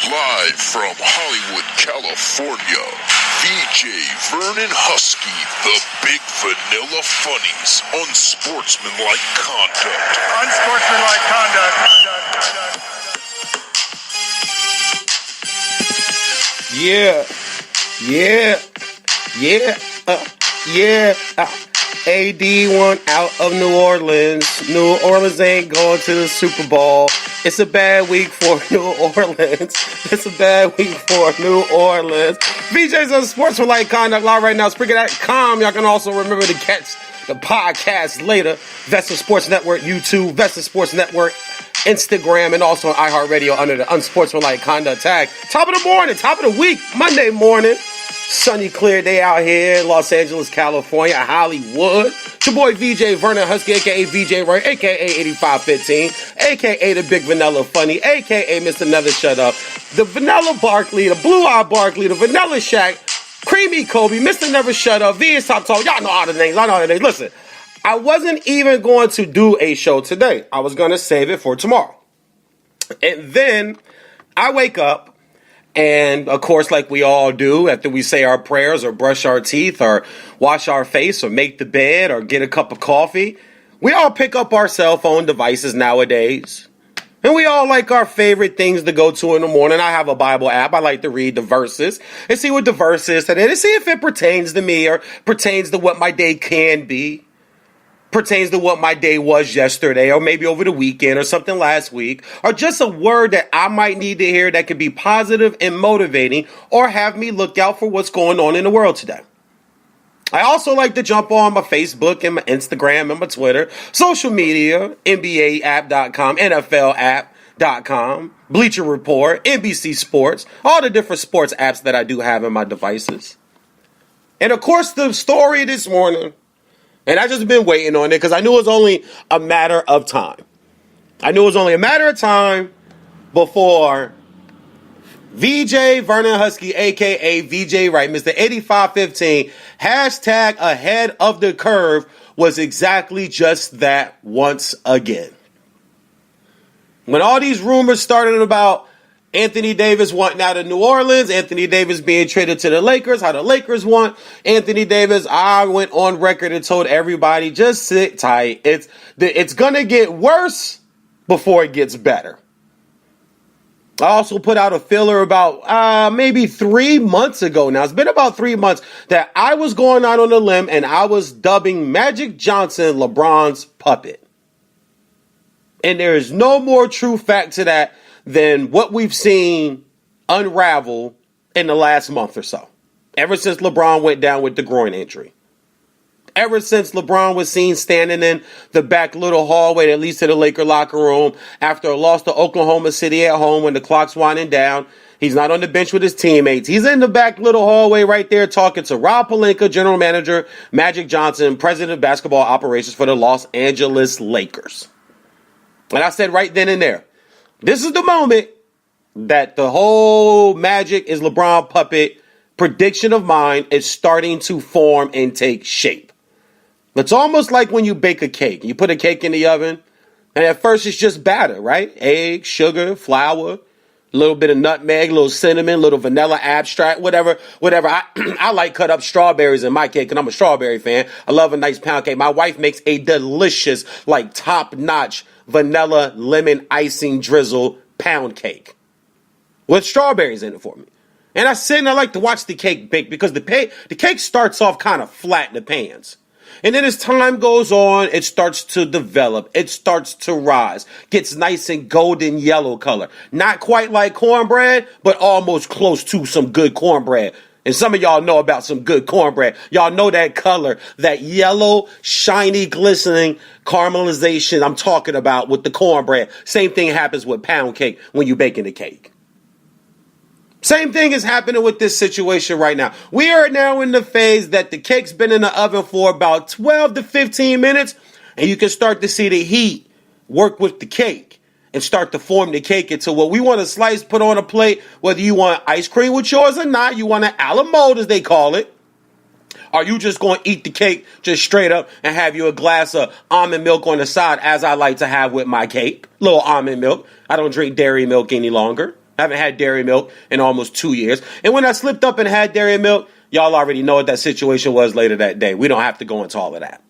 Live from Hollywood, California, VJ Vernon Husky, the Big Vanilla Funnies, Unsportsmanlike Conduct. Unsportsmanlike conduct. AD1 out of New Orleans. New Orleans ain't going to the Super Bowl. It's a bad week for New Orleans. It's a bad week for New Orleans. VJ's on Sportsmanlike Conduct live right now. Spreaker.com. Y'all can also remember to catch the podcast later. Vesta Sports Network, YouTube, Vesta Sports Network, Instagram, and also on iHeartRadio under the Unsportsmanlike Conduct tag. Top of the morning, top of the week, Monday morning. Sunny, clear day out here in Los Angeles, California, Hollywood. It's your boy VJ Vernon Husky, a.k.a. VJ Ray, a.k.a. 8515, a.k.a. the Big Vanilla Funny, a.k.a. Mr. Never Shut Up, the Vanilla Barkley, the Blue-Eye Barkley, the Vanilla Shack, Creamy Kobe, Mr. Never Shut Up, VS Top Talk. Y'all know all the names. I know all the names. Listen, I wasn't even going to do a show today. I was going to save it for tomorrow. And then I wake up. And, of course, like we all do, after we say our prayers or brush our teeth or wash our face or make the bed or get a cup of coffee, we all pick up our cell phone devices nowadays. And we all like our favorite things to go to in the morning. I have a Bible app. I like to read the verses and see what the verse is today and see if it pertains to me or pertains to what my day can be. Pertains to what my day was yesterday or maybe over the weekend or something last week, or just a word that I might need to hear that could be positive and motivating or have me look out for what's going on in the world today. I also like to jump on my Facebook and my Instagram and my Twitter, social media, NBAapp.com, NFLapp.com, Bleacher Report, NBC Sports, all the different sports apps that I do have in my devices. And of course, the story this morning, and I just been waiting on it because I knew it was only a matter of time. I knew it was only a matter of time before VJ Vernon Husky, a.k.a. VJ Wright, Mr. 8515, hashtag ahead of the curve, was exactly just that once again. When all these rumors started about Anthony Davis wanting out of New Orleans, Anthony Davis being traded to the Lakers, how the Lakers want Anthony Davis, I went on record and told everybody, just sit tight. It's going to get worse before it gets better. I also put out a filler about maybe 3 months ago now. It's been about 3 months that I was going out on a limb and I was dubbing Magic Johnson LeBron's puppet. And there is no more true fact to that than what we've seen unravel in the last month or so. Ever since LeBron went down with the groin injury. Ever since LeBron was seen standing in the back little hallway that leads to the Laker locker room after a loss to Oklahoma City at home when the clock's winding down. He's not on the bench with his teammates. He's in the back little hallway right there talking to Rob Pelinka, general manager, Magic Johnson, president of basketball operations for the Los Angeles Lakers. And I said right then and there, this is the moment that the whole Magic is LeBron puppet prediction of mine is starting to form and take shape. It's almost like when you bake a cake. You put a cake in the oven, and at first it's just batter, right? Egg, sugar, flour, a little bit of nutmeg, a little cinnamon, a little vanilla abstract, whatever. I like cut up strawberries in my cake, and I'm a strawberry fan. I love a nice pound cake. My wife makes a delicious, like top-notch vanilla lemon icing drizzle pound cake with strawberries in it for me. And I sit and I like to watch the cake bake because the cake starts off kind of flat in the pans. And then as time goes on, it starts to develop. It starts to rise. Gets nice and golden yellow color. Not quite like cornbread, but almost close to some good cornbread. And some of y'all know about some good cornbread. Y'all know that color, that yellow, shiny, glistening caramelization I'm talking about with the cornbread. Same thing happens with pound cake when you baking the cake. Same thing is happening with this situation right now. We are now in the phase that the cake's been in the oven for about 12 to 15 minutes, and you can start to see the heat work with the cake and start to form the cake into what we want to slice, put on a plate, whether you want ice cream with yours or not, you want an a la mode as they call it. Are you just going to eat the cake just straight up and have you a glass of almond milk on the side, as I like to have with my cake? Little almond milk. I don't drink dairy milk any longer. I haven't had dairy milk in almost 2 years. And when I slipped up and had dairy milk, y'all already know what that situation was later that day. We don't have to go into all of that.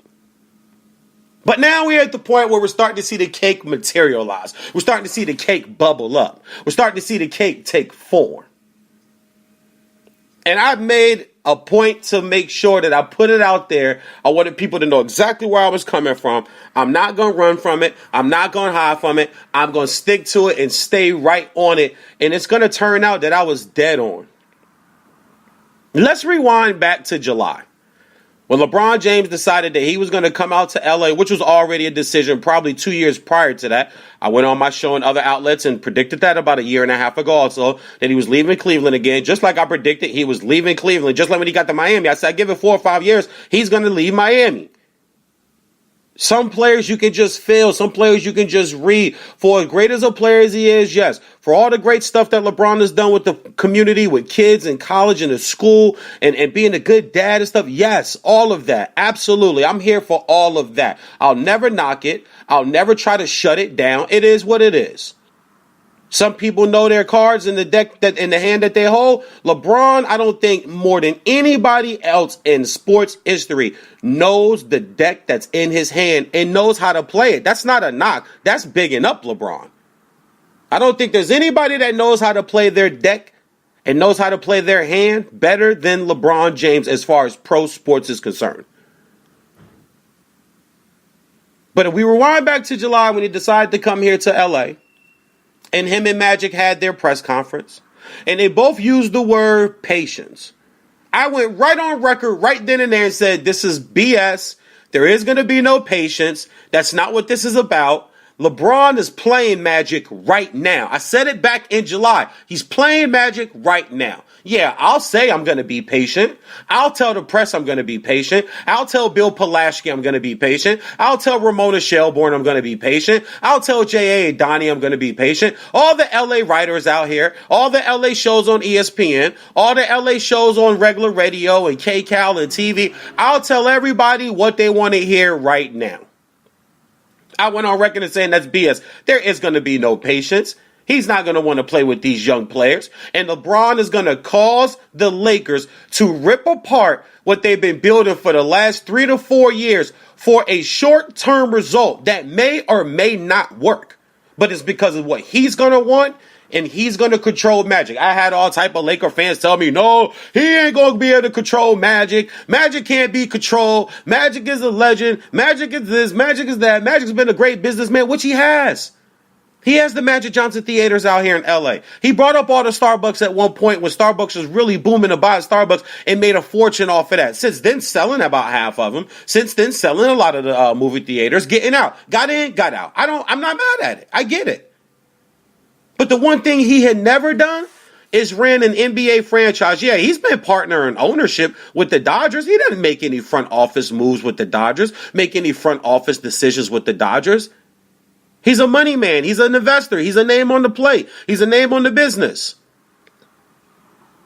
But now we're at the point where we're starting to see the cake materialize. We're starting to see the cake bubble up. We're starting to see the cake take form. And I've made a point to make sure that I put it out there. I wanted people to know exactly where I was coming from. I'm not going to run from it. I'm not going to hide from it. I'm going to stick to it and stay right on it. And it's going to turn out that I was dead on. Let's rewind back to July, when LeBron James decided that he was going to come out to LA, which was already a decision probably 2 years prior to that. I went on my show and other outlets and predicted that about a year and a half ago also, that he was leaving Cleveland again, just like I predicted he was leaving Cleveland. Just like when he got to Miami, I said, I give it 4 or 5 years, he's going to leave Miami. Some players you can just feel. Some players you can just read. For as great as a player as he is, yes. For all the great stuff that LeBron has done with the community, with kids in college and in school, and being a good dad and stuff, yes, all of that. Absolutely. I'm here for all of that. I'll never knock it. I'll never try to shut it down. It is what it is. Some people know their cards in the deck, that in the hand that they hold. LeBron, I don't think more than anybody else in sports history knows the deck that's in his hand and knows how to play it. That's not a knock. That's bigging up LeBron. I don't think there's anybody that knows how to play their deck and knows how to play their hand better than LeBron James as far as pro sports is concerned. But if we rewind back to July when he decided to come here to LA, and him and Magic had their press conference, and they both used the word patience. I went right on record right then and there and said, this is BS. There is going to be no patience. That's not what this is about. LeBron is playing Magic right now. I said it back in July. He's playing Magic right now. Yeah, I'll say I'm going to be patient. I'll tell the press I'm going to be patient. I'll tell Bill Pulaski I'm going to be patient. I'll tell Ramona Shelburne I'm going to be patient. I'll tell J.A. and Donnie I'm going to be patient. All the L.A. writers out here, all the L.A. shows on ESPN, all the L.A. shows on regular radio and KCAL and TV, I'll tell everybody what they want to hear right now. I went on record and saying that's BS. There is going to be no patience. He's not going to want to play with these young players. And LeBron is going to cause the Lakers to rip apart what they've been building for the last 3 to 4 years for a short-term result that may or may not work. But it's because of what he's going to want, and he's going to control Magic. I had all type of Laker fans tell me, no, he ain't going to be able to control Magic. Magic can't be controlled. Magic is a legend. Magic is this. Magic is that. Magic's been a great businessman, which he has. He has the Magic Johnson Theaters out here in L.A. He brought up all the Starbucks at one point when Starbucks was really booming to buy Starbucks and made a fortune off of that. Since then, selling about half of them. Since then, selling a lot of the movie theaters, getting out. Got in, got out. I'm not mad at it. I get it. But the one thing he had never done is ran an NBA franchise. Yeah, he's been partner in ownership with the Dodgers. He didn't make any front office moves with the Dodgers, make any front office decisions with the Dodgers. He's a money man. He's an investor. He's a name on the plate. He's a name on the business.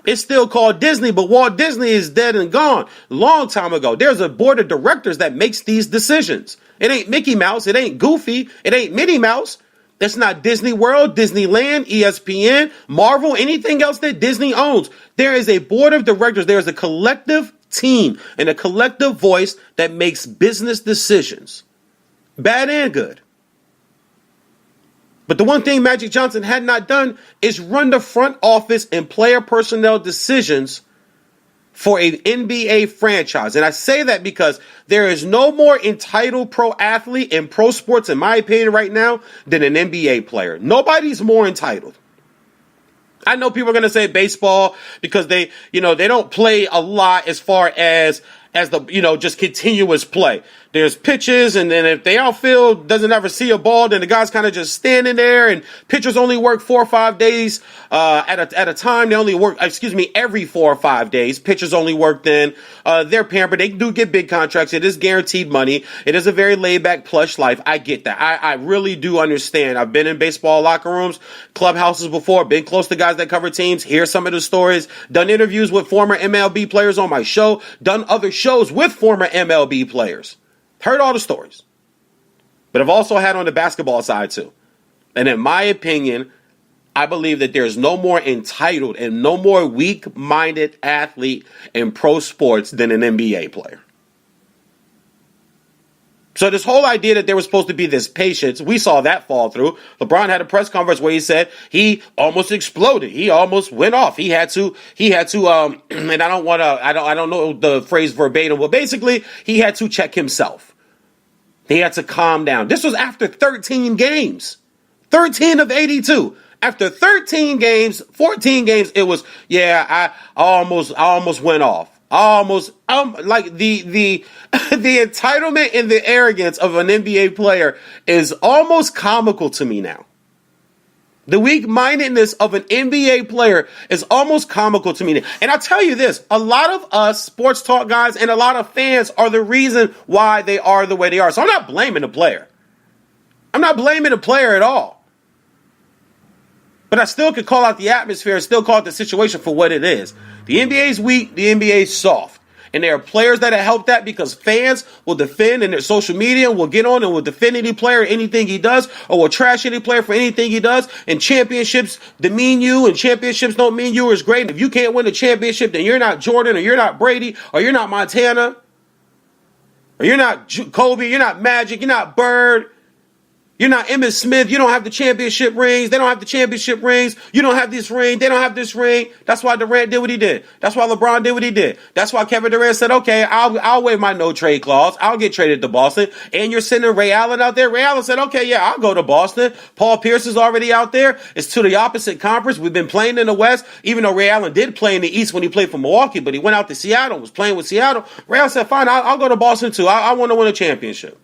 It's still called Disney, but Walt Disney is dead and gone long time ago. There's a board of directors that makes these decisions. It ain't Mickey Mouse. It ain't Goofy. It ain't Minnie Mouse. That's not Disney World, Disneyland, ESPN, Marvel, anything else that Disney owns. There is a board of directors. There is a collective team and a collective voice that makes business decisions, bad and good. But the one thing Magic Johnson had not done is run the front office and player personnel decisions for an NBA franchise. And I say that because there is no more entitled pro athlete in pro sports, in my opinion, right now, than an NBA player. Nobody's more entitled. I know people are going to say baseball because they don't play a lot as far as the, just continuous play. There's pitches, and then if the outfield doesn't ever see a ball, then the guy's kind of just standing there, and pitchers only work 4 or 5 days at a time. They only work, every 4 or 5 days. Pitchers only work then. They're pampered. They do get big contracts. It is guaranteed money. It is a very laid-back, plush life. I get that. I really do understand. I've been in baseball locker rooms, clubhouses before, been close to guys that cover teams, hear some of the stories, done interviews with former MLB players on my show, done other shows with former MLB players. Heard all the stories. But I've also had on the basketball side too. And in my opinion, I believe that there's no more entitled and no more weak-minded athlete in pro sports than an NBA player. So this whole idea that there was supposed to be this patience, we saw that fall through. LeBron had a press conference where he said he almost exploded. He almost went off. He had to, and I don't know the phrase verbatim, but basically he had to check himself. He had to calm down. This was after 13 games. 13 of 82. After 13 games, 14 games, it was, I almost went off. Like the entitlement and the arrogance of an NBA player is almost comical to me now. The weak-mindedness of an NBA player is almost comical to me now. And I'll tell you this, a lot of us sports talk guys and a lot of fans are the reason why they are the way they are. So I'm not blaming the player. I'm not blaming the player at all. But I still could call out the atmosphere and still call out the situation for what it is. The NBA is weak, the NBA is soft. And there are players that have helped that because fans will defend in their social media, will get on and will defend any player, anything he does, or will trash any player for anything he does. And championships demean you, and championships don't mean you is great. And if you can't win a championship, then you're not Jordan, or you're not Brady, or you're not Montana, or you're not Kobe, you're not Magic, you're not Bird. You're not Emmitt Smith. You don't have the championship rings. They don't have the championship rings. You don't have this ring. They don't have this ring. That's why Durant did what he did. That's why LeBron did what he did. That's why Kevin Durant said, okay, I'll waive my no trade clause. I'll get traded to Boston. And you're sending Ray Allen out there. Ray Allen said, okay, yeah, I'll go to Boston. Paul Pierce is already out there. It's to the opposite conference. We've been playing in the West, even though Ray Allen did play in the East when he played for Milwaukee, but he went out to Seattle, was playing with Seattle. Ray Allen said, fine, I'll go to Boston too. I want to win a championship.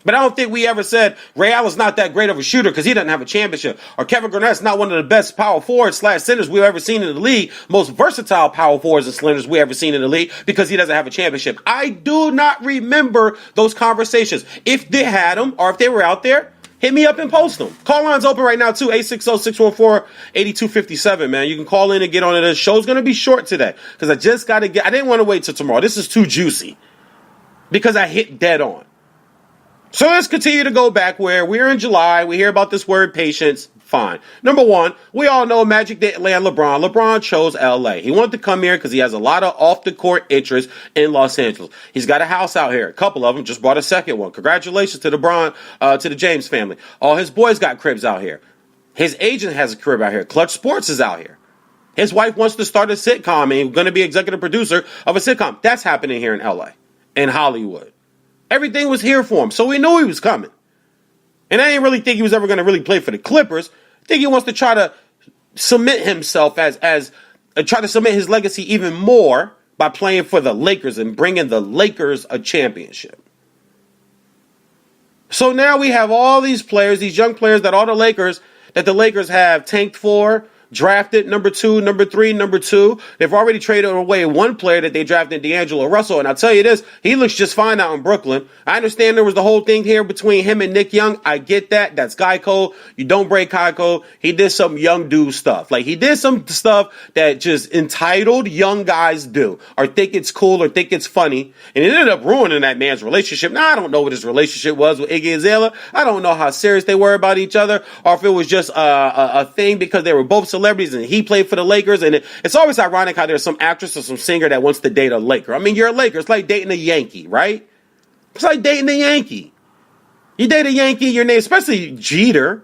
But I don't think we ever said Ray Allen's not that great of a shooter because he doesn't have a championship. Or Kevin Garnett's not one of the best power forwards / centers we've ever seen in the league. Most versatile power forwards and centers we've ever seen in the league because he doesn't have a championship. I do not remember those conversations. If they had them or if they were out there, hit me up and post them. Call line's open right now too. 860-614-8257, man. You can call in and get on it. The show's going to be short today because I didn't want to wait till tomorrow. This is too juicy because I hit dead on. So let's continue to go back where we're in July. We hear about this word patience. Fine. Number one, we all know Magic didn't land LeBron. LeBron chose LA. He wanted to come here because he has a lot of off-the-court interest in Los Angeles. He's got a house out here. A couple of them just bought a second one. Congratulations to to the James family. All his boys got cribs out here. His agent has a crib out here. Clutch Sports is out here. His wife wants to start a sitcom and he's going to be executive producer of a sitcom. That's happening here in LA, in Hollywood. Everything was here for him, so we knew he was coming. And I didn't really think he was ever going to really play for the Clippers. I think he wants to try to cement himself try to cement his legacy even more by playing for the Lakers and bringing the Lakers a championship. So now we have all these players, these young players that the Lakers have tanked for, drafted number 2, number 3, number 2. They've already traded away one player that they drafted, D'Angelo Russell. And I'll tell you this, he looks just fine out in Brooklyn. I understand there was the whole thing here between him and Nick Young. I get that. That's guy code. You don't break guy code. He did some young dude stuff. Like he did some stuff that just entitled young guys do or think it's cool or think it's funny. And it ended up ruining that man's relationship. Now, I don't know what his relationship was with Iggy Azalea. I don't know how serious they were about each other or if it was just a thing because they were both celebrities and he played for the Lakers. And it's always ironic how there's some actress or some singer that wants to date a Laker. I mean, you're a Laker. It's like dating a Yankee, right? It's like dating a Yankee. You date a Yankee, your name, especially Jeter.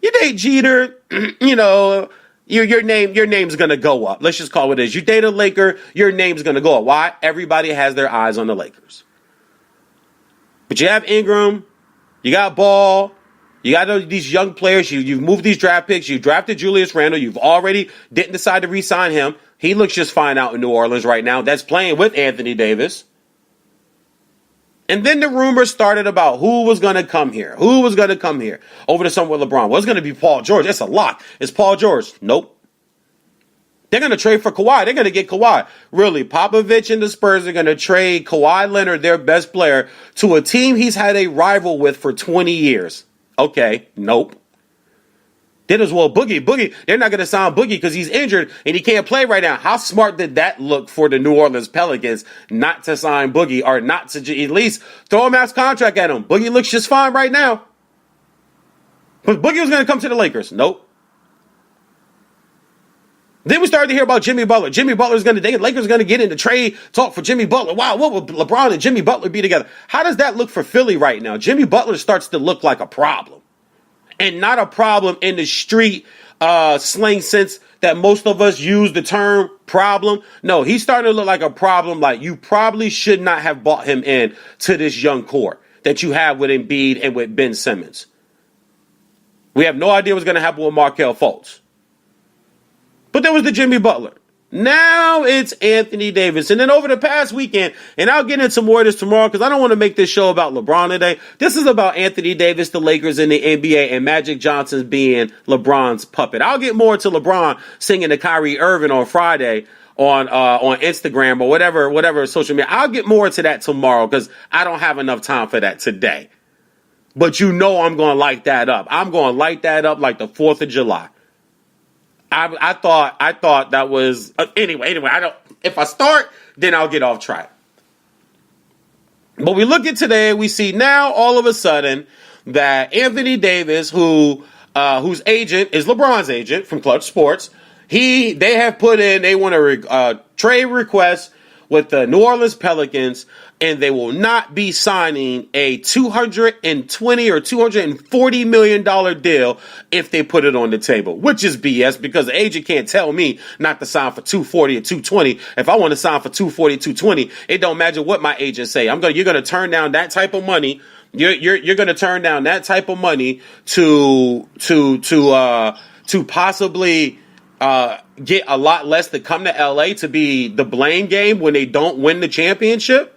You date Jeter, you know, your name's going to go up. Let's just call it as. You date a Laker, your name's going to go up. Why? Everybody has their eyes on the Lakers. But you have Ingram, you got Ball, you got these young players. You've moved these draft picks. You drafted Julius Randle. You've already didn't decide to re-sign him. He looks just fine out in New Orleans right now. That's playing with Anthony Davis. And then the rumors started about who was going to come here. Who was going to come here over the summer with LeBron? Was going to be Paul George. It's a lock. It's Paul George. Nope. They're going to trade for Kawhi. They're going to get Kawhi. Really, Popovich and the Spurs are going to trade Kawhi Leonard, their best player, to a team he's had a rival with for 20 years. Okay, nope. Then as well, Boogie, they're not going to sign Boogie because he's injured and he can't play right now. How smart did that look for the New Orleans Pelicans not to sign Boogie or not to at least throw a max contract at him? Boogie looks just fine right now. But Boogie was going to come to the Lakers. Nope. Then we started to hear about Jimmy Butler. Lakers going to get into trade talk for Jimmy Butler. Wow, what would LeBron and Jimmy Butler be together? How does that look for Philly right now? Jimmy Butler starts to look like a problem. And not a problem in the street slang sense that most of us use the term problem. No, he's starting to look like a problem. Like, you probably should not have bought him in to this young core that you have with Embiid and with Ben Simmons. We have no idea what's going to happen with Markelle Fultz. But there was the Jimmy Butler. Now it's Anthony Davis. And then over the past weekend, and I'll get into more of this tomorrow because I don't want to make this show about LeBron today. This is about Anthony Davis, the Lakers, and the NBA, and Magic Johnson being LeBron's puppet. I'll get more to LeBron singing to Kyrie Irving on Friday on Instagram or whatever social media. I'll get more to that tomorrow because I don't have enough time for that today. But you know I'm going to light that up. I'm going to light that up like the 4th of July. I thought that was anyway. If I start, then I'll get off track. But we look at today, we see now all of a sudden that Anthony Davis, whose agent is LeBron's agent from Clutch Sports, they want a trade request with the New Orleans Pelicans, and they will not be signing a $220 or $240 million deal if they put it on the table, which is BS because the agent can't tell me not to sign for $240 or $220. If I want to sign for $240, $220, it don't matter what my agent say. You're going to turn down that type of money. You're going to turn down that type of money to possibly get a lot less to come to LA to be the blame game when they don't win the championship.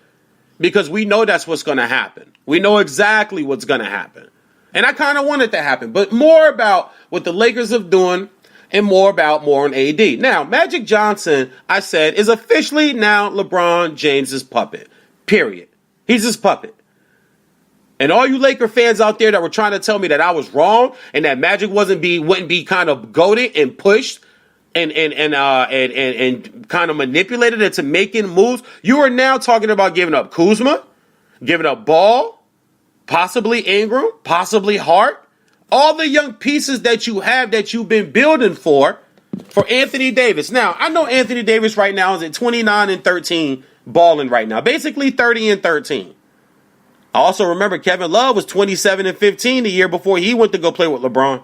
Because we know that's what's going to happen. We know exactly what's going to happen. And I kind of want it to happen. But more about what the Lakers are doing and more on AD. Now, Magic Johnson, I said, is officially now LeBron James's puppet. Period. He's his puppet. And all you Laker fans out there that were trying to tell me that I was wrong and that Magic wouldn't be kind of goaded and pushed and kind of manipulated into making moves. You are now talking about giving up Kuzma, giving up Ball, possibly Ingram, possibly Hart. All the young pieces that you have that you've been building for Anthony Davis. Now, I know Anthony Davis right now is at 29-13 balling right now. Basically 30-13. I also remember Kevin Love was 27-15 the year before he went to go play with LeBron.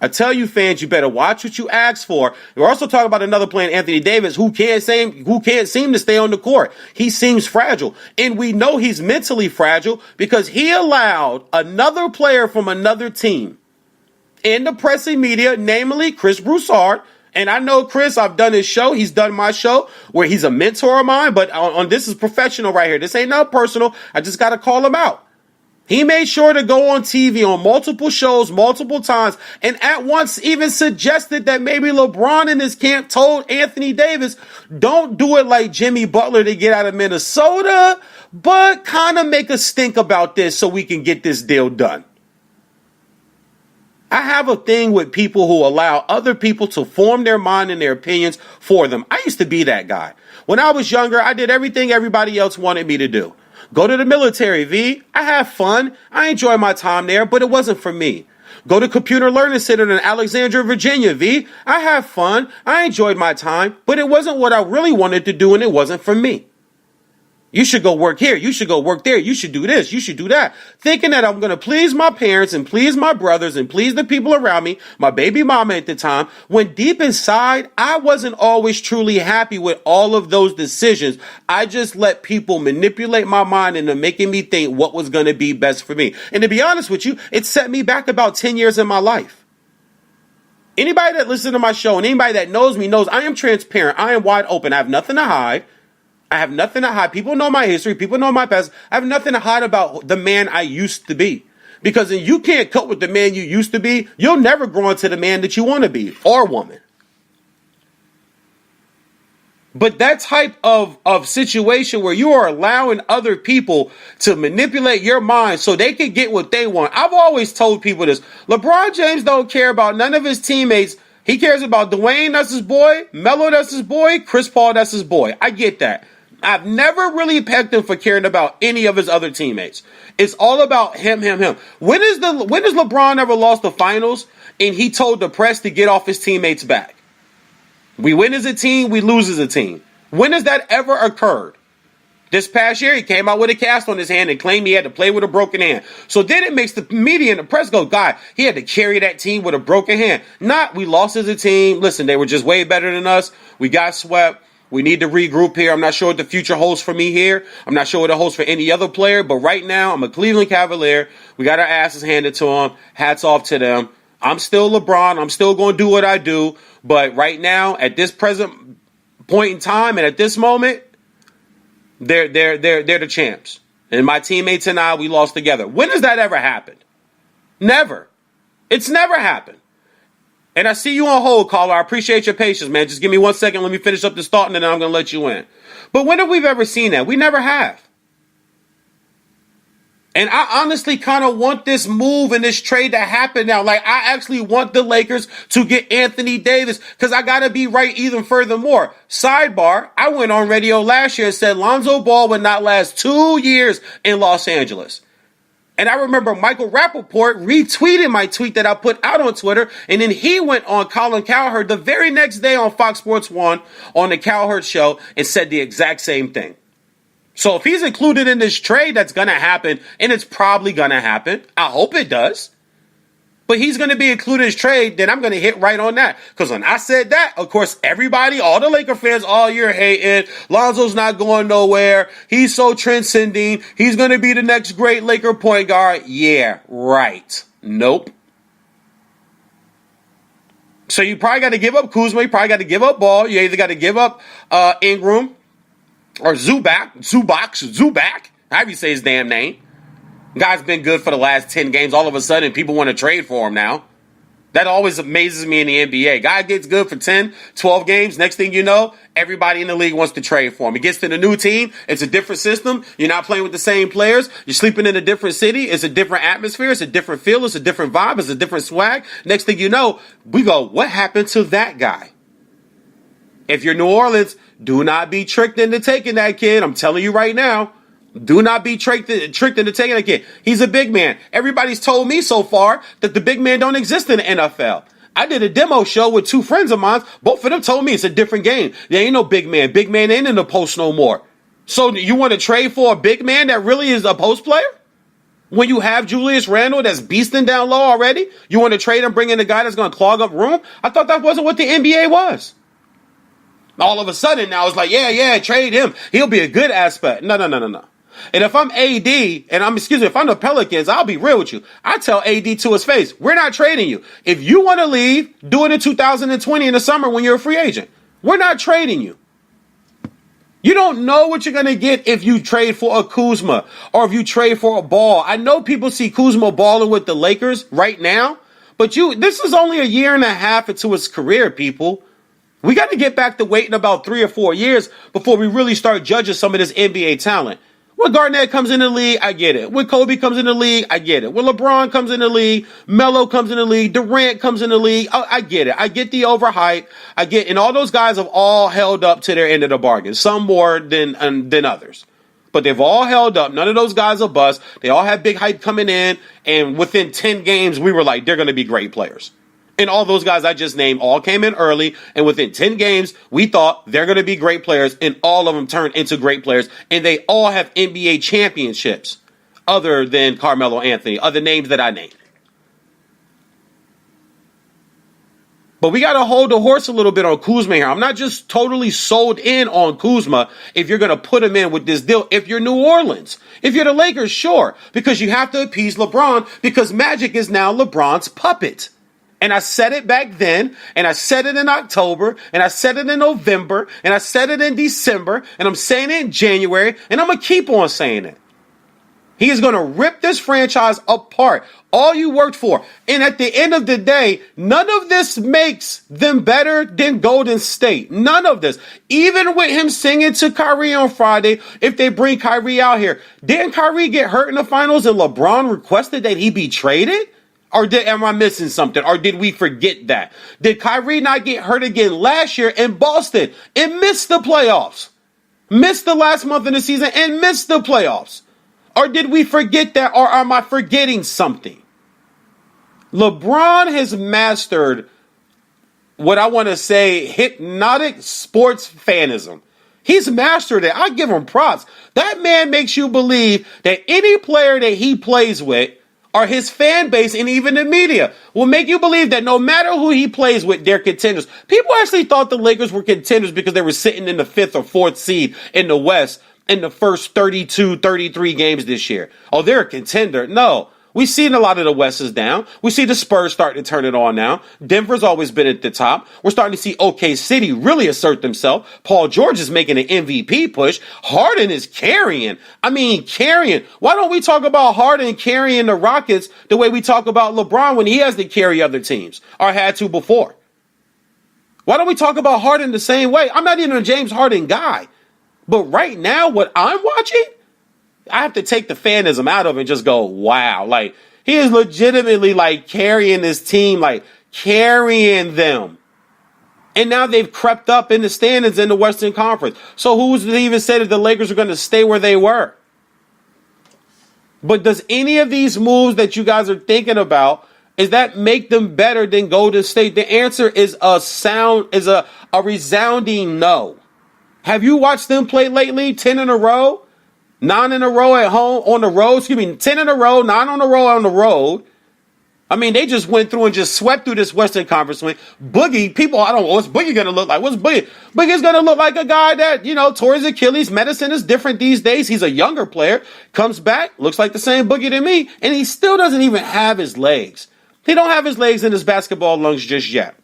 I tell you, fans, you better watch what you ask for. We're also talking about another player, Anthony Davis, who can't seem to stay on the court. He seems fragile. And we know he's mentally fragile because he allowed another player from another team in the press and media, namely Chris Broussard. And I know Chris, I've done his show. He's done my show where he's a mentor of mine. But on this is professional right here. This ain't not personal. I just got to call him out. He made sure to go on TV on multiple shows, multiple times, and at once even suggested that maybe LeBron in his camp told Anthony Davis, don't do it like Jimmy Butler to get out of Minnesota, but kind of make a stink about this so we can get this deal done. I have a thing with people who allow other people to form their mind and their opinions for them. I used to be that guy. When I was younger, I did everything everybody else wanted me to do. Go to the military, V. I have fun. I enjoy my time there, but it wasn't for me. Go to Computer Learning Center in Alexandria, Virginia, V. I have fun. I enjoyed my time, but it wasn't what I really wanted to do, and it wasn't for me. You should go work here. You should go work there. You should do this. You should do that. Thinking that I'm going to please my parents and please my brothers and please the people around me, my baby mama at the time, when deep inside, I wasn't always truly happy with all of those decisions. I just let people manipulate my mind into making me think what was going to be best for me. And to be honest with you, it set me back about 10 years in my life. Anybody that listens to my show and anybody that knows me knows I am transparent. I am wide open. I have nothing to hide. People know my history. People know my past. I have nothing to hide about the man I used to be. Because if you can't cope with the man you used to be, you'll never grow into the man that you want to be, or woman. But that type of situation where you are allowing other people to manipulate your mind so they can get what they want. I've always told people this. LeBron James don't care about none of his teammates. He cares about Dwayne, that's his boy. Melo, that's his boy. Chris Paul, that's his boy. I get that. I've never really pegged him for caring about any of his other teammates. It's all about him. When has LeBron ever lost the finals and he told the press to get off his teammates' back? We win as a team, we lose as a team. When has that ever occurred? This past year, he came out with a cast on his hand and claimed he had to play with a broken hand. So then it makes the media and the press go, God, he had to carry that team with a broken hand. Not, we lost as a team. Listen, they were just way better than us. We got swept. We need to regroup here. I'm not sure what the future holds for me here. I'm not sure what it holds for any other player. But right now, I'm a Cleveland Cavalier. We got our asses handed to them. Hats off to them. I'm still LeBron. I'm still going to do what I do. But right now, at this present point in time and at this moment, they're the champs. And my teammates and I, we lost together. When has that ever happened? Never. It's never happened. And I see you on hold, caller. I appreciate your patience, man. Just give me 1 second. Let me finish up this thought, and then I'm going to let you in. But when have we ever seen that? We never have. And I honestly kind of want this move and this trade to happen now. Like, I actually want the Lakers to get Anthony Davis because I got to be right even furthermore. Sidebar, I went on radio last year and said Lonzo Ball would not last 2 years in Los Angeles. And I remember Michael Rappaport retweeted my tweet that I put out on Twitter. And then he went on Colin Cowherd the very next day on Fox Sports 1 on the Cowherd show and said the exact same thing. So if he's included in this trade, that's going to happen. And it's probably going to happen. I hope it does. But he's going to be included in his trade, then I'm going to hit right on that. Because when I said that, of course, everybody, all the Laker fans, all year hating. Lonzo's not going nowhere. He's so transcending. He's going to be the next great Laker point guard. Yeah, right. Nope. So you probably got to give up Kuzma. You probably got to give up Ball. You either got to give up Ingram or Zubac, however you say his damn name. Guy's been good for the last 10 games. All of a sudden, people want to trade for him now. That always amazes me in the NBA. Guy gets good for 10, 12 games. Next thing you know, everybody in the league wants to trade for him. He gets to the new team. It's a different system. You're not playing with the same players. You're sleeping in a different city. It's a different atmosphere. It's a different feel. It's a different vibe. It's a different swag. Next thing you know, we go, what happened to that guy? If you're New Orleans, do not be tricked into taking that kid. I'm telling you right now. Do not be tricked into taking a kid. He's a big man. Everybody's told me so far that the big man don't exist in the NFL. I did a demo show with 2 friends of mine. Both of them told me it's a different game. There ain't no big man. Big man ain't in the post no more. So you want to trade for a big man that really is a post player? When you have Julius Randle that's beasting down low already? You want to trade him, bring in a guy that's going to clog up room? I thought that wasn't what the NBA was. All of a sudden now it's like, yeah, trade him. He'll be a good aspect. No. And if I'm AD, if I'm the Pelicans, I'll be real with you. I tell AD to his face, we're not trading you. If you want to leave, do it in 2020 in the summer when you're a free agent. We're not trading you. You don't know what you're going to get if you trade for a Kuzma or if you trade for a Ball. I know people see Kuzma balling with the Lakers right now, but this is only a year and a half into his career, people. We got to get back to waiting about 3 or 4 years before we really start judging some of this NBA talent. When Garnett comes in the league, I get it. When Kobe comes in the league, I get it. When LeBron comes in the league, Melo comes in the league, Durant comes in the league, I get it. I get the overhype. And all those guys have all held up to their end of the bargain. Some more than others. But they've all held up. None of those guys are bust. They all had big hype coming in. And within 10 games, we were like, they're going to be great players. And all those guys I just named all came in early. And within 10 games, we thought they're going to be great players. And all of them turned into great players. And they all have NBA championships other than Carmelo Anthony, other names that I named. But we got to hold the horse a little bit on Kuzma here. I'm not just totally sold in on Kuzma if you're going to put him in with this deal. If you're New Orleans, if you're the Lakers, sure. Because you have to appease LeBron because Magic is now LeBron's puppet. And I said it back then, and I said it in October, and I said it in November, and I said it in December, and I'm saying it in January, and I'm going to keep on saying it. He is going to rip this franchise apart. All you worked for. And at the end of the day, none of this makes them better than Golden State. None of this. Even with him singing to Kyrie on Friday, if they bring Kyrie out here, didn't Kyrie get hurt in the finals and LeBron requested that he be traded? Or am I missing something? Or did we forget that? Did Kyrie not get hurt again last year in Boston and miss the playoffs? Missed the last month of the season and missed the playoffs. Or did we forget that, or am I forgetting something? LeBron has mastered what I want to say hypnotic sports fanism. He's mastered it. I give him props. That man makes you believe that any player that he plays with, or his fan base and even the media, will make you believe that no matter who he plays with, they're contenders. People actually thought the Lakers were contenders because they were sitting in the 5th or 4th seed in the West in the first 32, 33 games this year. Oh, they're a contender. No. We've seen a lot of the West is down. We see the Spurs starting to turn it on now. Denver's always been at the top. We're starting to see OK City really assert themselves. Paul George is making an MVP push. Harden is carrying. Carrying. Why don't we talk about Harden carrying the Rockets the way we talk about LeBron when he has to carry other teams, or had to before? Why don't we talk about Harden the same way? I'm not even a James Harden guy. But right now, what I'm watching, I have to take the fanism out of it and just go, wow. Like, he is legitimately, like, carrying this team, like, carrying them. And now they've crept up in the standings in the Western Conference. So who's to even say that the Lakers are going to stay where they were? But does any of these moves that you guys are thinking about, is that make them better than Golden State? The answer is a resounding no. Have you watched them play lately? 10 in a row? 9 in a row at home, on the road. 10 in a row, 9 on a row on the road. They just went through and just swept through this Western Conference win. Boogie, people, I don't know, what's Boogie going to look like? What's Boogie? Boogie's going to look like a guy that, tore his Achilles. Medicine is different these days. He's a younger player. Comes back, looks like the same Boogie to me. And he still doesn't even have his legs. He don't have his legs in his basketball lungs just yet.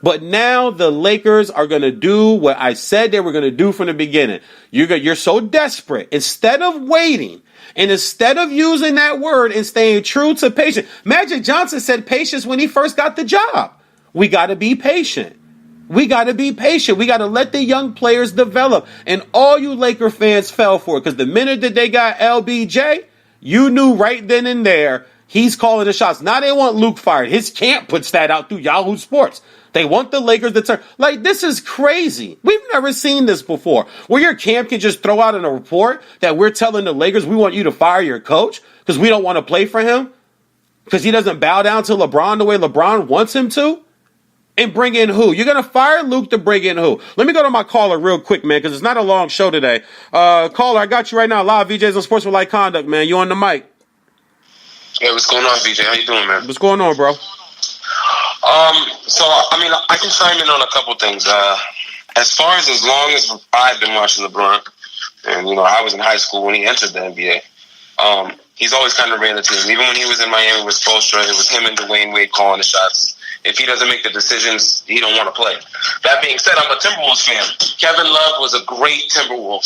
But now the Lakers are going to do what I said they were going to do from the beginning. You're so desperate. Instead of waiting and instead of using that word and staying true to patience. Magic Johnson said patience when he first got the job. We got to be patient. We got to be patient. We got to let the young players develop. And all you Laker fans fell for it because the minute that they got LBJ, you knew right then and there he's calling the shots. Now they want Luke fired. His camp puts that out through Yahoo Sports. They want the Lakers to turn. Like, this is crazy. We've never seen this before. Where your camp can just throw out in a report that we're telling the Lakers we want you to fire your coach because we don't want to play for him because he doesn't bow down to LeBron the way LeBron wants him to. And bring in who? You're going to fire Luke to bring in who? Let me go to my caller real quick, man, because it's not a long show today. Caller, I got you right now. Live VJs on Sportsmanlike Conduct, man. You on the mic. Hey, what's going on, VJ? How you doing, man? What's going on, bro? I can chime in on a couple things. As long as I've been watching LeBron, and, I was in high school when he entered the NBA, he's always kind of ran the team. Even when he was in Miami with Spoelstra, it was him and Dwayne Wade calling the shots. If he doesn't make the decisions, he don't want to play. That being said, I'm a Timberwolves fan. Kevin Love was a great Timberwolf.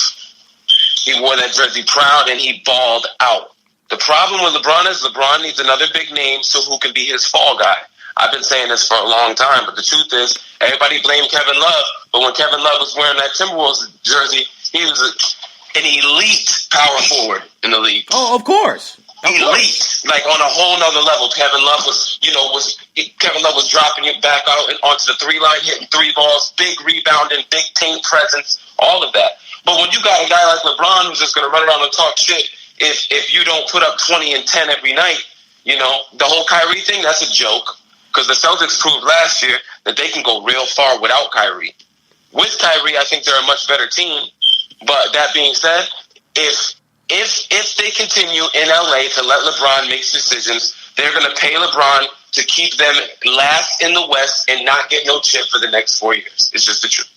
He wore that jersey proud, and he balled out. The problem with LeBron is LeBron needs another big name so who can be his fall guy. I've been saying this for a long time, but the truth is, everybody blamed Kevin Love, but when Kevin Love was wearing that Timberwolves jersey, he was an elite power forward in the league. Oh, of course. Elite, like on a whole nother level. Kevin Love was dropping it back out and onto the 3-line, hitting 3 balls, big rebounding, big team presence, all of that. But when you got a guy like LeBron who's just going to run around and talk shit, if you don't put up 20 and 10 every night, the whole Kyrie thing, that's a joke. Because the Celtics proved last year that they can go real far without Kyrie. With Kyrie, I think they're a much better team. But that being said, if they continue in LA to let LeBron make decisions, they're going to pay LeBron to keep them last in the West and not get no chip for the next 4 years. It's just the truth.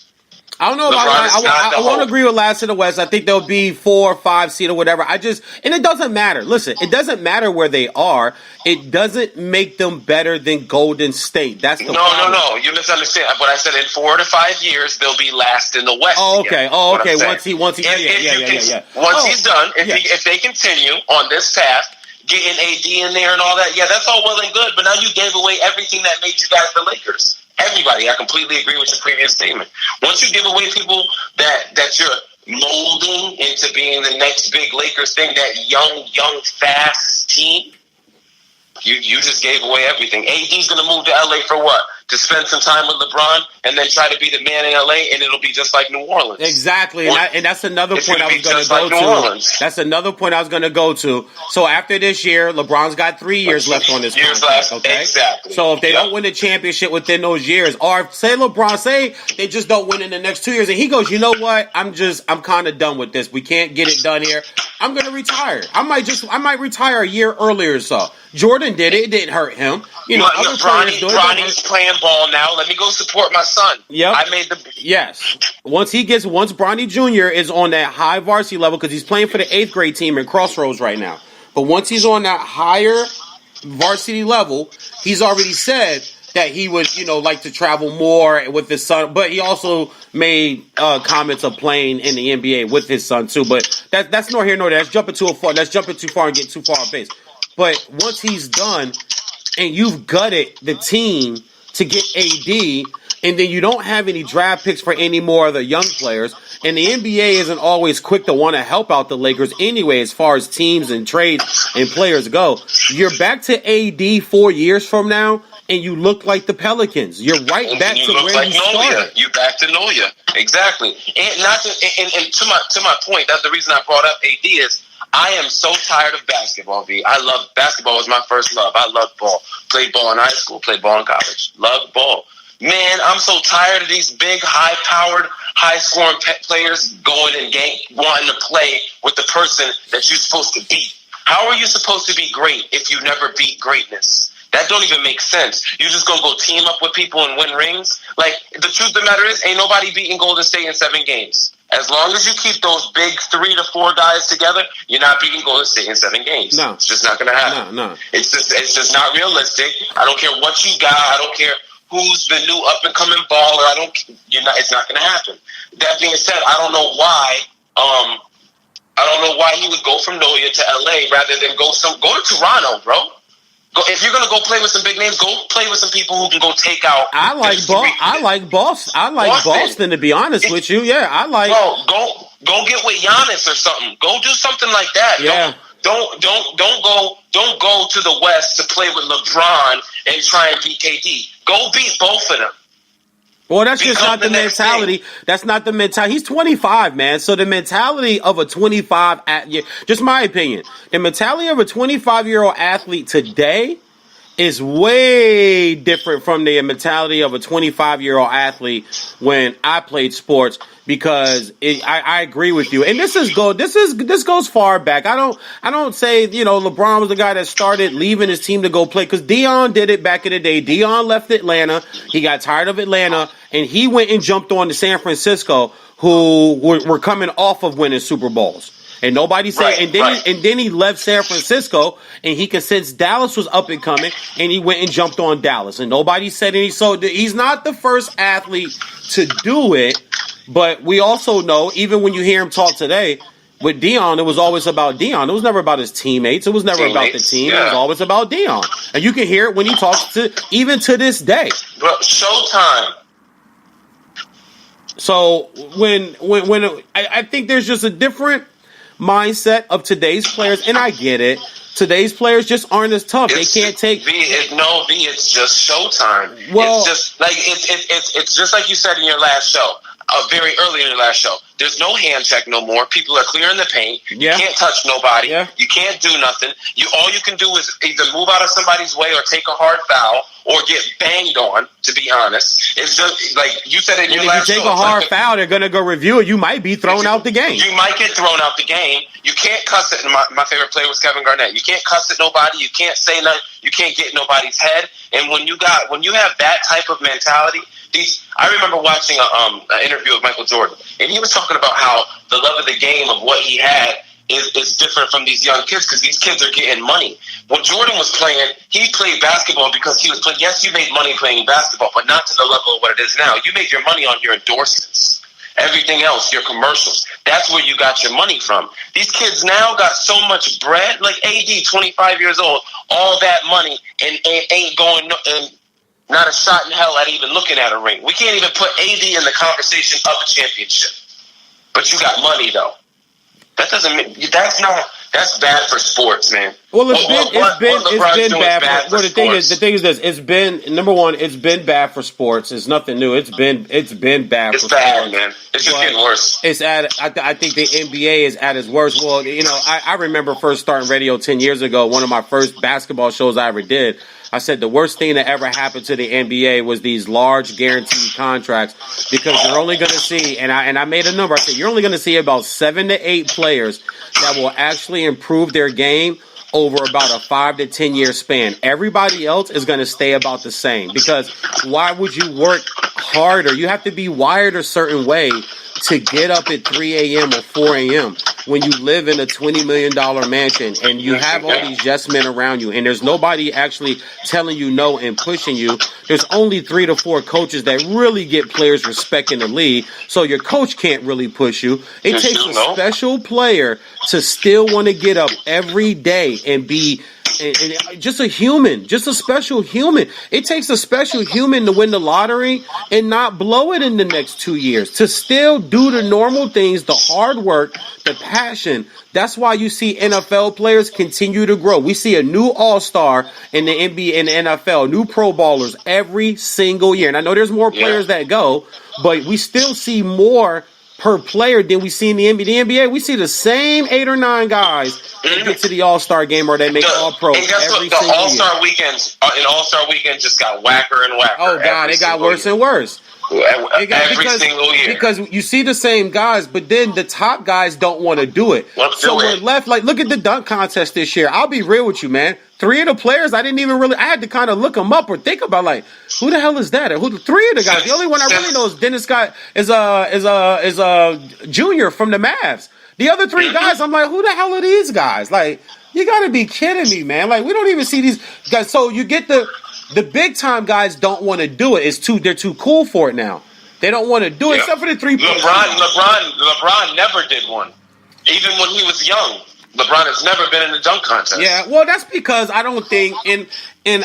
I don't know about I won't agree with last in the West. I think they'll be 4 or 5 seed or whatever. And it doesn't matter. Listen, it doesn't matter where they are. It doesn't make them better than Golden State. That's the problem. No. You misunderstand. What I said, in 4 to 5 years, they'll be last in the West. Oh, okay. Again, okay. Once he, Once he's done, if they continue on this path, getting AD in there and all that, that's all well and good. But now you gave away everything that made you guys the Lakers. Everybody, I completely agree with your previous statement. Once you give away people that you're molding into being the next big Lakers thing, that young, fast team, you just gave away everything. AD's going to move to LA for what? to spend some time with LeBron and then try to be the man in LA, and it'll be just like New Orleans. Exactly, and that's another point I was going to go to. That's another point I was going to go to. So after this year, LeBron's got 3 years left on this contract. Okay, exactly. So if they don't win the championship within those years, or say they just don't win in the next 2 years, and he goes, you know what? I'm kind of done with this. We can't get it done here. I'm going to retire. I might retire a year earlier or so. Jordan did it. It didn't hurt him. Bronny's playing ball now. Let me go support my son. Yep. I made the... Yes. Once Bronny Jr. is on that high varsity level, because he's playing for the 8th grade team in Crossroads right now. But once he's on that higher varsity level, he's already said that he would, like to travel more with his son. But he also made comments of playing in the NBA with his son too. But that's nor here nor there. That's jumping too far and getting too far on base. But once he's done, and you've gutted the team to get AD, and then you don't have any draft picks for any more of the young players, and the NBA isn't always quick to want to help out the Lakers anyway as far as teams and trades and players go, you're back to AD 4 years from now, and you look like the Pelicans. You're right back to where you started. You're back to Noya. Exactly. And to my point, that's the reason I brought up AD is I am so tired of basketball, V. I love basketball. Was my first love. I loved ball. Played ball in high school. Played ball in college. Loved ball. Man, I'm so tired of these big, high-powered, high-scoring players going and wanting to play with the person that you're supposed to beat. How are you supposed to be great if you never beat greatness? That don't even make sense. You just gonna go team up with people and win rings? Like, the truth of the matter is, ain't nobody beating Golden State in 7 games. As long as you keep those big 3 to 4 guys together, you're not beating Golden State in 7 games. No. It's just not gonna happen. No. It's just not realistic. I don't care what you got. I don't care who's the new up and coming baller. It's not gonna happen. That being said, I don't know why he would go from Noya to LA rather than go to Toronto, bro. If you're gonna go play with some big names, go play with some people who can go take out. I like Boston, to be honest with you. Yeah, I like. Bro, go get with Giannis or something. Go do something like that. Yeah. Don't go to the West to play with LeBron and try and beat KD. Go beat both of them. Well, that's just not the mentality. That's not the mentality. He's 25, man. So the mentality of a 25, just my opinion, the mentality of a 25-year-old athlete today is way different from the mentality of a 25-year-old athlete when I played sports. Because I agree with you, and this goes far back. I don't say LeBron was the guy that started leaving his team to go play, because Deion did it back in the day. Deion left Atlanta, he got tired of Atlanta, and he went and jumped on to San Francisco, who were coming off of winning Super Bowls. And nobody said, and then he left San Francisco, and he could sense Dallas was up and coming, and he went and jumped on Dallas, and nobody said anything. So he's not the first athlete to do it. But we also know, even when you hear him talk today, with Deion, it was always about Deion. It was never about his teammates. It was never about the team. Yeah. It was always about Deion. And you can hear it when he talks even to this day. Bro, Showtime. So when I think there's just a different mindset of today's players, and I get it. Today's players just aren't as tough. They can't take. It's just Showtime. Well, it's just like it's just like you said in your last show. Very early in your last show. There's no hand check no more. People are clearing the paint. Yeah. You can't touch nobody. Yeah. You can't do nothing. All you can do is either move out of somebody's way or take a hard foul or get banged on, to be honest. It's just like you said in your last show. If you take a hard foul, they're going to go review it. You might be thrown out the game. You might get thrown out the game. You can't cuss it. My favorite player was Kevin Garnett. You can't cuss at nobody. You can't say nothing. You can't get in nobody's head. And when you have that type of mentality, I remember watching an interview of Michael Jordan, and he was talking about how the love of the game of what he had is different from these young kids, because these kids are getting money. When Jordan was playing, he played basketball because he was playing. Yes, you made money playing basketball, but not to the level of what it is now. You made your money on your endorsements. Everything else, your commercials. That's where you got your money from. These kids now got so much bread, like AD, 25 years old, all that money, and ain't going and not a shot in hell at even looking at a ring. We can't even put AD in the conversation of a championship. But you got money, though. That doesn't mean that's That's bad for sports, man. Well, it's been bad. Well, the thing is this: it's been number one. It's been bad for sports. It's nothing new. It's been bad. It's for bad, sports. man. It's just getting worse. It's I think the NBA is at its worst. Well, I remember first starting radio 10 years ago. One of my first basketball shows I ever did. I said the worst thing that ever happened to the NBA was these large guaranteed contracts, because you're only going to see, and I made a number. I said you're only going to see about 7 to 8 players that will actually improve their game over about a 5 to 10 year span. Everybody else is going to stay about the same, because why would you work harder? You have to be wired a certain way to get up at 3 a.m. or 4 a.m. when you live in a $20 million mansion and you have all these yes men around you and there's nobody actually telling you no and pushing you. There's only 3 to 4 coaches that really get players respect in the league, so your coach can't really push you. It takes a special player to still want to get up every day and be and just a human, just a special human. It takes a special human to win the lottery and not blow it in the next 2 years, to still do the normal things, the hard work, the passion. That's why you see NFL players continue to grow. We see a new all-star in the NBA and the NFL, new pro ballers every single year. And I know there's more players that go, but we still see more per player than we see in the NBA. The NBA, we see the same 8 or 9 guys that get to the All-Star game or they make All-Pro every single year. The All-Star weekend just got whacker and whacker. Oh, God, it got worse and worse. Every single year. Because you see the same guys, but then the top guys don't want to do it. We're left, like, look at the dunk contest this year. I'll be real with you, man. 3 of the players, I had to kind of look them up or think about, like, who the hell is that? Or 3 of the guys. The only one I really know is Dennis Scott is a junior from the Mavs. The other 3 guys, I'm like, who the hell are these guys? Like, you got to be kidding me, man. Like, we don't even see these guys. So you get the big time guys don't want to do it. They're too cool for it now. They don't want to do it, except for the 3-point. LeBron never did one, even when he was young. LeBron has never been in a dunk contest. Yeah, well, that's because I don't think, and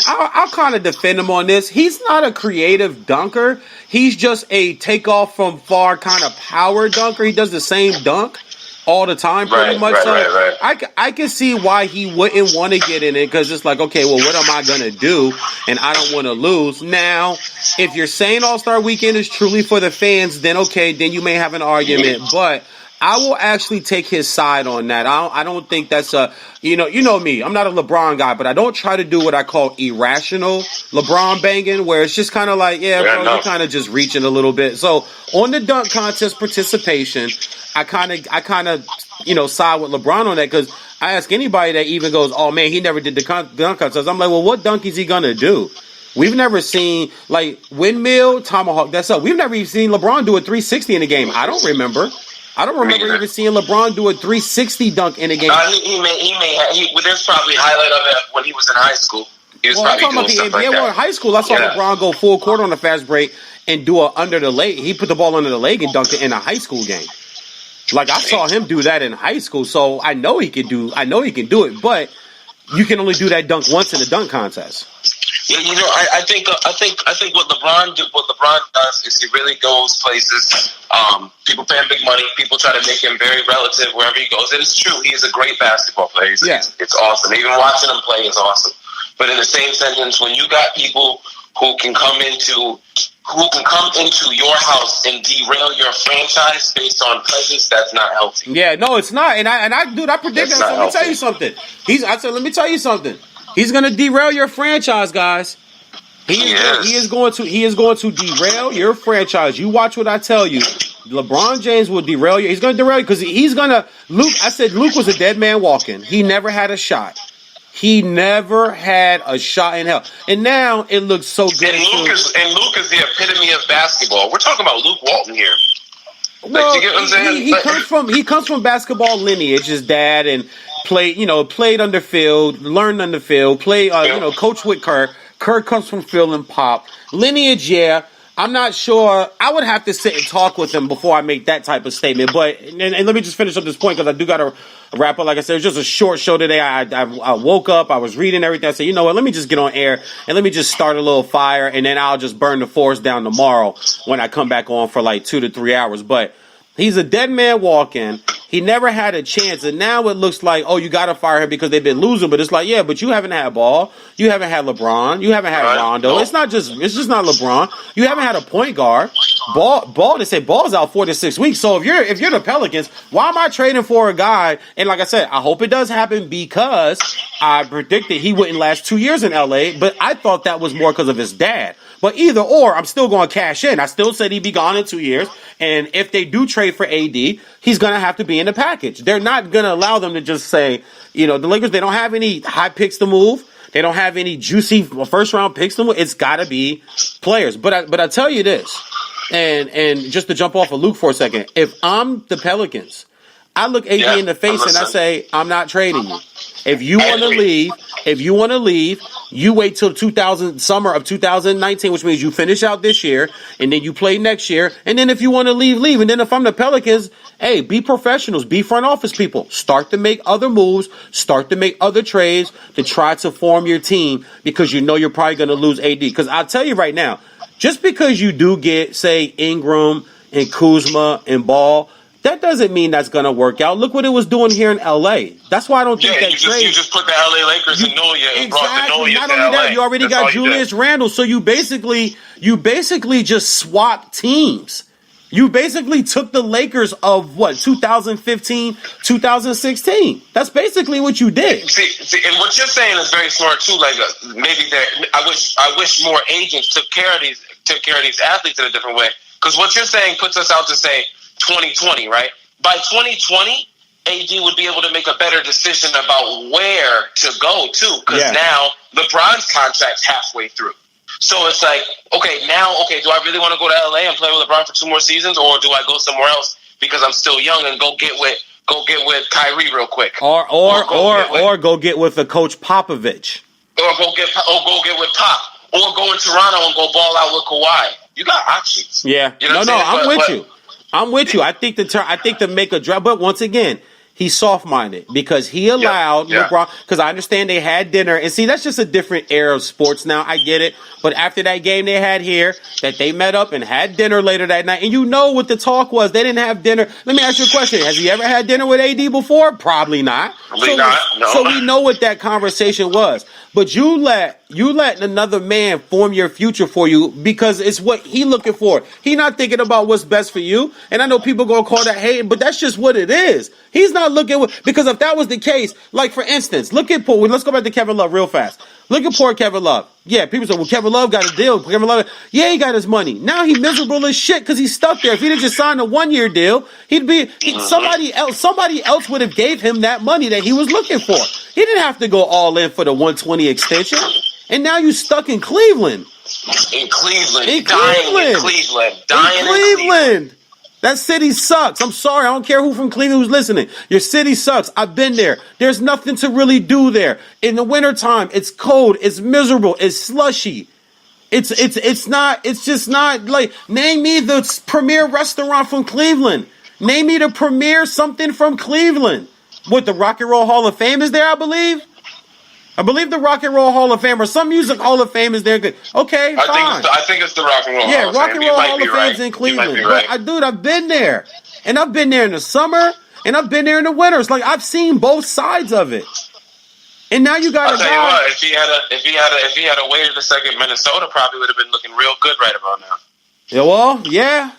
I'll kind of defend him on this. He's not a creative dunker. He's just a takeoff from far kind of power dunker. He does the same dunk all the time, pretty much. Right. I can see why he wouldn't want to get in it, because it's like, okay, well, what am I going to do? And I don't want to lose. Now, if you're saying All-Star Weekend is truly for the fans, then okay, then you may have an argument. But I will actually take his side on that. I don't think that's you know me. I'm not a LeBron guy, but I don't try to do what I call irrational LeBron banging, where it's just kind of like, bro, you're kind of just reaching a little bit. So on the dunk contest participation, I kind of side with LeBron on that, because I ask anybody that even goes, oh man, he never did the dunk contest. I'm like, well, what dunk is he gonna do? We've never seen, like, windmill, tomahawk, that's up. We've never even seen LeBron do a 360 in a game. I don't remember even seeing LeBron do a 360 dunk in a game. He may have. There's probably a highlight of it when he was in high school. He was probably doing stuff like that. Well, in high school, I saw LeBron go full court on a fast break and do a under the leg. He put the ball under the leg and dunked it in a high school game. Like, I saw him do that in high school, so I know he can do it. But you can only do that dunk once in a dunk contest. Yeah, I think what LeBron does is he really goes places. People pay him big money. People try to make him very relative wherever he goes. It is true. He is a great basketball player. It's awesome. Even watching him play is awesome. But in the same sentence, when you got people who can come into your house and derail your franchise based on presence, that's not healthy. Yeah, no, it's not. And I predict that. So let me tell you something. Let me tell you something. He's going to derail your franchise, guys. He is going to derail your franchise. You watch what I tell you. LeBron James will derail you. He's going to derail you because Luke was a dead man walking. He never had a shot. He never had a shot in hell. And now it looks so good. And Luke is the epitome of basketball. We're talking about Luke Walton here. Well, you get what I'm saying? He comes from basketball lineage. His dad and played under Phil, learned under Phil, coached with Kerr. Kerr comes from Phil and Pop. Lineage, yeah. I'm not sure. I would have to sit and talk with him before I make that type of statement. But and let me just finish up this point, because I do got to wrap up. Like I said, it was just a short show today. I woke up, I was reading everything. I said, you know what? Let me just get on air and let me just start a little fire, and then I'll just burn the forest down tomorrow when I come back on for like 2 to 3 hours. But he's a dead man walking. He never had a chance, and now it looks like, oh, you got to fire him because they've been losing. But it's like, yeah, but you haven't had Ball, you haven't had LeBron, you haven't had Rondo. It's just not LeBron. You haven't had a point guard. Ball. They say Ball's out 4 to 6 weeks. So if you're the Pelicans, why am I trading for a guy? And like I said, I hope it does happen because I predicted he wouldn't last 2 years in LA. But I thought that was more because of his dad. But either or, I'm still going to cash in. I still said he'd be gone in 2 years. And if they do trade for AD, he's going to have to be in the package. They're not going to allow them to just say, the Lakers, they don't have any high picks to move. They don't have any juicy first-round picks to move. It's got to be players. But I tell you this, and just to jump off of Luke for a second, if I'm the Pelicans, I look AD in the face and I say, I'm not trading you. If you want to leave, you wait till summer of 2019, which means you finish out this year, and then you play next year. And then if you want to leave. And then if I'm the Pelicans, hey, be professionals, be front office people. Start to make other moves, start to make other trades to try to form your team because you know you're probably going to lose AD. Because I'll tell you right now, just because you do get, say, Ingram and Kuzma and Ball, that doesn't mean that's going to work out. Look what it was doing here in L.A. That's why I don't think that trade. You just put the L.A. Lakers in Nolia and brought the Nolia Not to only L.A. that, you already got Julius Randle, so you basically just swapped teams. You basically took the Lakers of 2015, 2016. That's basically what you did. See, and what you're saying is very smart too. Like maybe I wish more agents took care of these athletes in a different way. Because what you're saying puts us out to say 2020, right? By 2020, AD would be able to make a better decision about where to go too. Because now LeBron's contract's halfway through. So it's like, do I really want to go to LA and play with LeBron for 2 more seasons, or do I go somewhere else because I'm still young and go get with Kyrie real quick, or go get with a Coach Popovich, or go get with Pop, or go in Toronto and go ball out with Kawhi. You got options. Yeah, you know I'm with you. I think to make a draft, but once again, he's soft-minded because he allowed LeBron. Because I understand they had dinner, and see, that's just a different era of sports now. I get it, but after that game they had here, that they met up and had dinner later that night, and you know what the talk was. They didn't have dinner. Let me ask you a question: has he ever had dinner with AD before? Probably not. So we know what that conversation was. But you let another man form your future for you because it's what he looking for. He not thinking about what's best for you. And I know people gonna call that hate, but that's just what it is. He's not looking because if that was the case, like for instance, let's go back to Kevin Love real fast. Look at poor Kevin Love. Yeah, people say, well, Kevin Love got a deal. Kevin Love, he got his money. Now he miserable as shit because he's stuck there. If he'd have just signed a 1-year deal, somebody else would have gave him that money that he was looking for. He didn't have to go all in for the 120 extension. And now you stuck in Cleveland. In Cleveland. That city sucks. I'm sorry. I don't care who from Cleveland who's listening. Your city sucks. I've been there. There's nothing to really do there. In the wintertime, it's cold. It's miserable. It's slushy. It's just not like, name me the premier restaurant from Cleveland. Name me the premier something from Cleveland. What, the Rock and Roll Hall of Fame is there, I believe? I believe the Rock and Roll Hall of Fame or some music Hall of Fame is there. Okay, fine. I think it's the Rock and Roll Hall of Fame. Yeah, Rock and Roll Hall of Fame's in Cleveland. Right. But I've been there. And I've been there in the summer and I've been there in the winter. It's like I've seen both sides of it. And now you got I'll tell you what, if he had a waited a second, Minnesota probably would have been looking real good right about now. Yeah, well, yeah.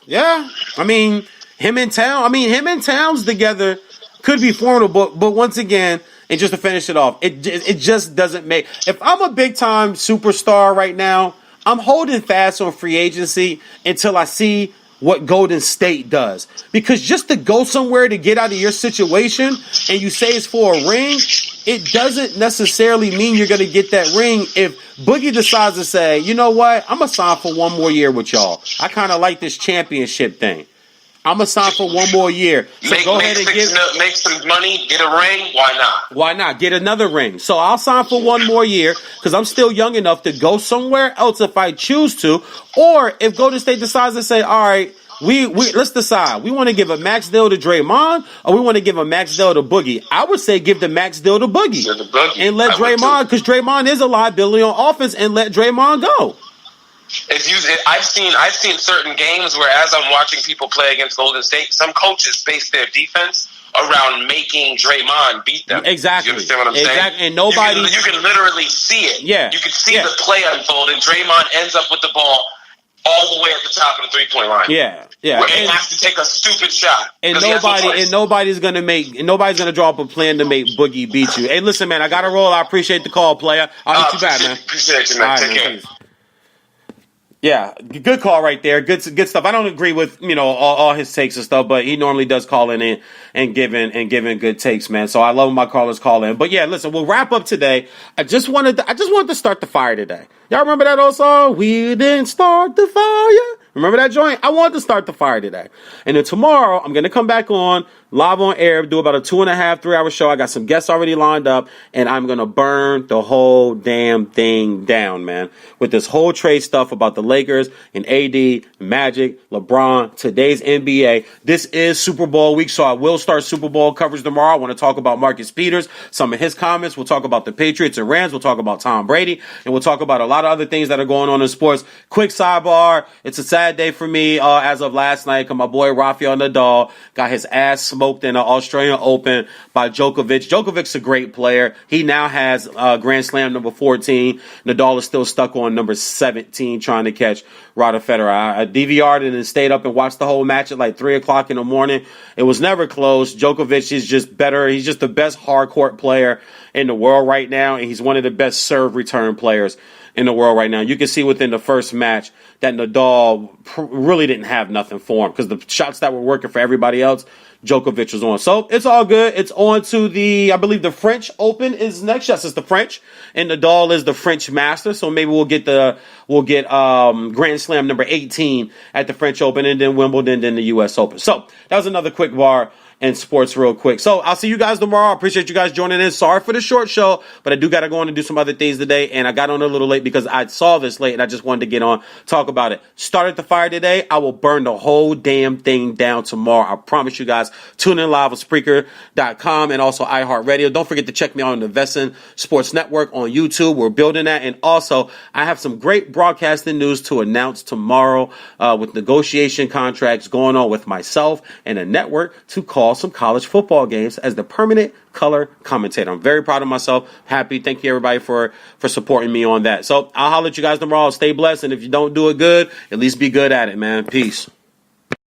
I mean, him and Towns together could be formidable, but once again, and just to finish it off, it just doesn't make. If I'm a big time superstar right now, I'm holding fast on free agency until I see what Golden State does. Because just to go somewhere to get out of your situation and you say it's for a ring, it doesn't necessarily mean you're going to get that ring. If Boogie decides to say, you know what, I'm going to sign for 1 more year with y'all. I kind of like this championship thing. I'm going to sign for 1 more year. So go ahead and make some money, get a ring. Why not? Why not? Get another ring. So I'll sign for 1 more year because I'm still young enough to go somewhere else if I choose to. Or if Golden State decides to say, all right, let's decide. We want to give a max deal to Draymond or we want to give a max deal to Boogie. I would say give the max deal to Boogie. And let Draymond, because Draymond is a liability on offense, and let Draymond go. I've seen certain games where as I'm watching people play against Golden State, some coaches base their defense around making Draymond beat them. Exactly. You understand what I'm saying? Exactly. And nobody... You can literally see it. Yeah. You can see the play unfold, and Draymond ends up with the ball all the way at the top of the 3-point line. Yeah. Where he has to take a stupid shot. And nobody's gonna draw up a plan to make Boogie beat you. Hey, listen, man, I gotta roll. I appreciate the call, player. I'll hit you back, man. Appreciate you, man. All right, Take care. Peace. Yeah, good call right there. Good stuff. I don't agree with all his takes and stuff, but he normally does call in and giving good takes, man. So I love when my callers call in. But yeah, listen, we'll wrap up today. I just wanted to start the fire today. Y'all remember that old song? We didn't start the fire. Remember that joint? I wanted to start the fire today. And then tomorrow, I'm going to come back on, live on air, do about a 2.5, 3-hour show. I got some guests already lined up, and I'm going to burn the whole damn thing down, man. With this whole trade stuff about the Lakers and AD, Magic, LeBron, today's NBA. This is Super Bowl week, so I will start Super Bowl coverage tomorrow. I want to talk about Marcus Peters, some of his comments. We'll talk about the Patriots and Rams. We'll talk about Tom Brady, and we'll talk about a lot of other things that are going on in sports. Quick sidebar. It's a sad day for me as of last night because my boy Rafael Nadal got his ass smoked in the Australian Open by Djokovic. Djokovic's a great player. He now has Grand Slam number 14. Nadal is still stuck on number 17 trying to catch Roger Federer. I DVR'd it and stayed up and watched the whole match at like 3 o'clock in the morning. It was never close. Djokovic is just better. He's just the best hard court player in the world right now, and he's one of the best serve return players in the world right now. You can see within the first match that Nadal really didn't have nothing for him because the shots that were working for everybody else, Djokovic was on. So it's all good. It's on to I believe the French Open is next. Yes, it's the French, and Nadal is the French master. So maybe we'll get Grand Slam number 18 at the French Open, and then Wimbledon, then the U.S. Open. So that was another quick bar in sports real quick. So I'll see you guys tomorrow. I appreciate you guys joining in. Sorry for the short show, but I do got to go on and do some other things today. And I got on a little late because I saw this late and I just wanted to get on, talk about it. Started the fire today. I will burn the whole damn thing down tomorrow. I promise you guys. Tune in live on Spreaker.com and also iHeartRadio. Don't forget to check me out on the VESSN Sports Network on YouTube. We're building that. And also, I have some great broadcasting news to announce tomorrow with negotiation contracts going on with myself and a network to call some college football games as the permanent color commentator. I'm very proud of myself. Happy. Thank you, everybody, for supporting me on that. So I'll holler at you guys tomorrow. Stay blessed. And if you don't do it good, at least be good at it, man. Peace.